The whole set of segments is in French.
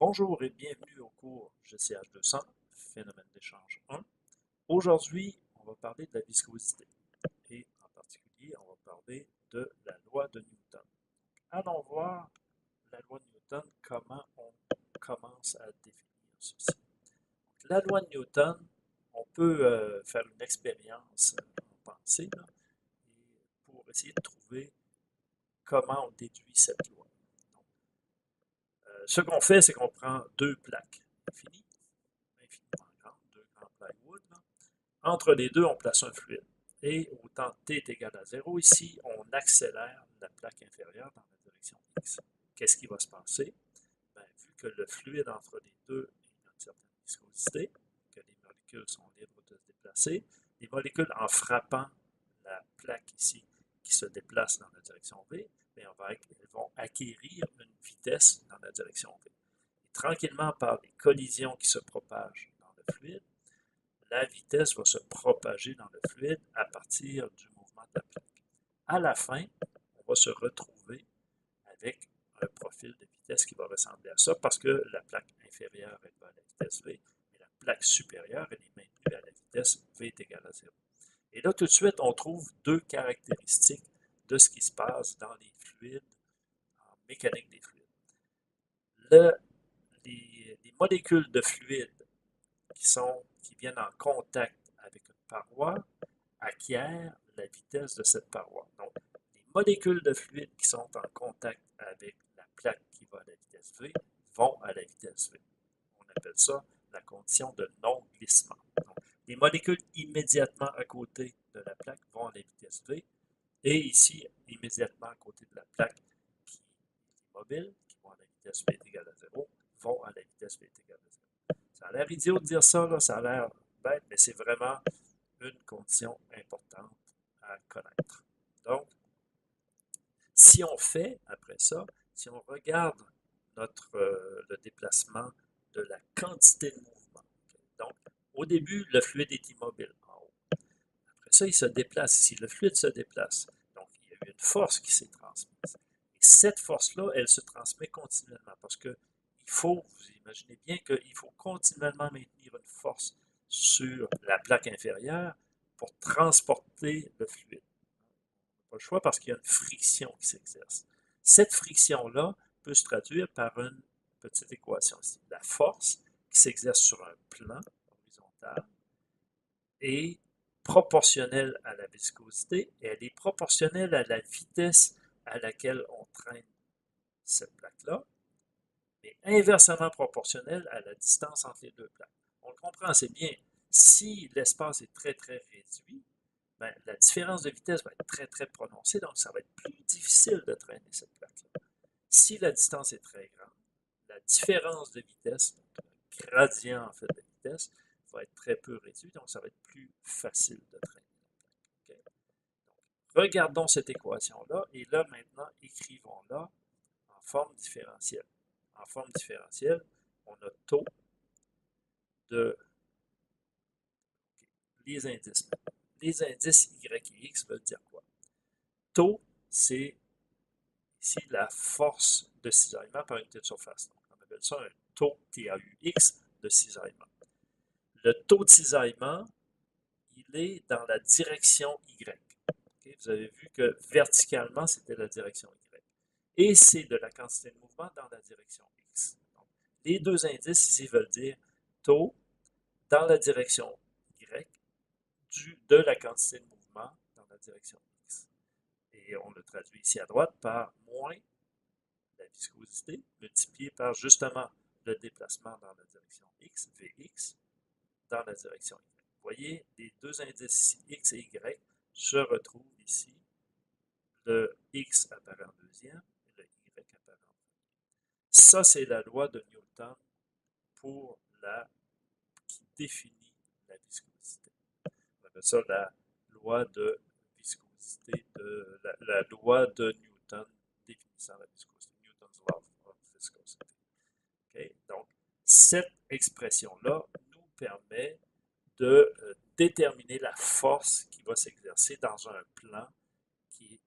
Bonjour et bienvenue au cours GCH 200, phénomène d'échange 1. Aujourd'hui, on va parler de la viscosité et en particulier, on va parler de la loi de Newton. Allons voir la loi de Newton, comment on commence à définir ceci. La loi de Newton, on peut faire une expérience en pensée là, pour essayer de trouver comment on déduit cette loi. Ce qu'on fait, c'est qu'on prend deux plaques infinies, infiniment grandes, deux grands plywood. Là. Entre les deux, on place un fluide. Et au temps t est égal à 0, ici, on accélère la plaque inférieure dans la direction x. Qu'est-ce qui va se passer? Bien, vu que le fluide entre les deux a une certaine viscosité, que les molécules sont libres de se déplacer, les molécules, en frappant la plaque ici, qui se déplace dans la direction v, bien, elles vont acquérir une vitesse dans la direction v. Et tranquillement, par les collisions qui se propagent dans le fluide, la vitesse va se propager dans le fluide à partir du mouvement de la plaque. À la fin, on va se retrouver avec un profil de vitesse qui va ressembler à ça parce que la plaque inférieure, elle va à la vitesse v, et la plaque supérieure, elle est maintenue à la vitesse v est égale à 0. Et là, tout de suite, on trouve deux caractéristiques de ce qui se passe dans les fluides, en mécanique des fluides. Les molécules de fluide qui viennent en contact avec une paroi acquièrent la vitesse de cette paroi. Donc, les molécules de fluide qui sont en contact avec la plaque qui va à la vitesse v vont à la vitesse v. On appelle ça la condition de non-glissement. Donc, les molécules immédiatement à côté de la plaque vont à la vitesse v, et ici, immédiatement à côté de la plaque qui est immobile, qui vont à la vitesse v est égale à 0, vont à la vitesse v est égale à 0. Ça a l'air idiot de dire ça, là, ça a l'air bête, mais c'est vraiment une condition importante à connaître. Donc, si on fait, après ça, si on regarde le déplacement de la quantité de mouvement, donc, au début, le fluide est immobile en haut. Après ça, il se déplace ici. Le fluide se déplace. Donc, il y a eu une force qui s'est transmise. Et cette force-là, elle se transmet continuellement parce que vous imaginez bien qu'il faut continuellement maintenir une force sur la plaque inférieure pour transporter le fluide. On n'a pas le choix parce qu'il y a une friction qui s'exerce. Cette friction-là peut se traduire par une petite équation ici. La force qui s'exerce sur un plan horizontal est proportionnelle à la viscosité et elle est proportionnelle à la vitesse à laquelle on traîne cette plaque-là, mais inversement proportionnelle à la distance entre les deux plaques. On le comprend assez bien. Si l'espace est très, très réduit, bien, la différence de vitesse va être très, très prononcée, donc ça va être plus difficile de traîner cette plaque-là. Si la distance est très grande, la différence de vitesse, donc le gradient en fait de vitesse, va être très peu réduit, donc ça va être plus facile de traîner la plaque. Okay? Donc, regardons cette équation-là, et là maintenant, écrivons-la en forme différentielle. En forme différentielle, on a taux de les indices. Les indices y et x veulent dire quoi? Taux, c'est ici la force de cisaillement par unité de surface. Donc, on appelle ça un taux TAUX de cisaillement. Le taux de cisaillement, il est dans la direction Y. Okay? Vous avez vu que verticalement, c'était la direction Y. Et c'est de la quantité de mouvement dans la direction X. Donc, les deux indices ici veulent dire taux dans la direction Y de la quantité de mouvement dans la direction X. Et on le traduit ici à droite par moins la viscosité multiplié par justement le déplacement dans la direction X, Vx, dans la direction Y. Vous voyez, les deux indices ici, X et Y, se retrouvent ici. Le X apparaît en deuxième et le Y apparaît en premier. Ça, c'est la loi de Newton qui définit la viscosité. On appelle ça la loi de viscosité, la loi de Newton définissant la viscosité. Newton's law of viscosity. Okay? Donc, cette expression-là nous permet de déterminer la force qui va s'exercer dans un plan qui est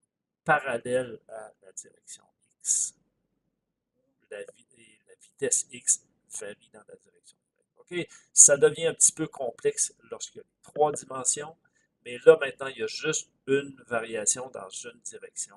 parallèle à la direction x. La vitesse x varie dans la direction. OK? Ça devient un petit peu complexe lorsqu'il y a 3 dimensions, mais là, maintenant, il y a juste une variation dans une direction.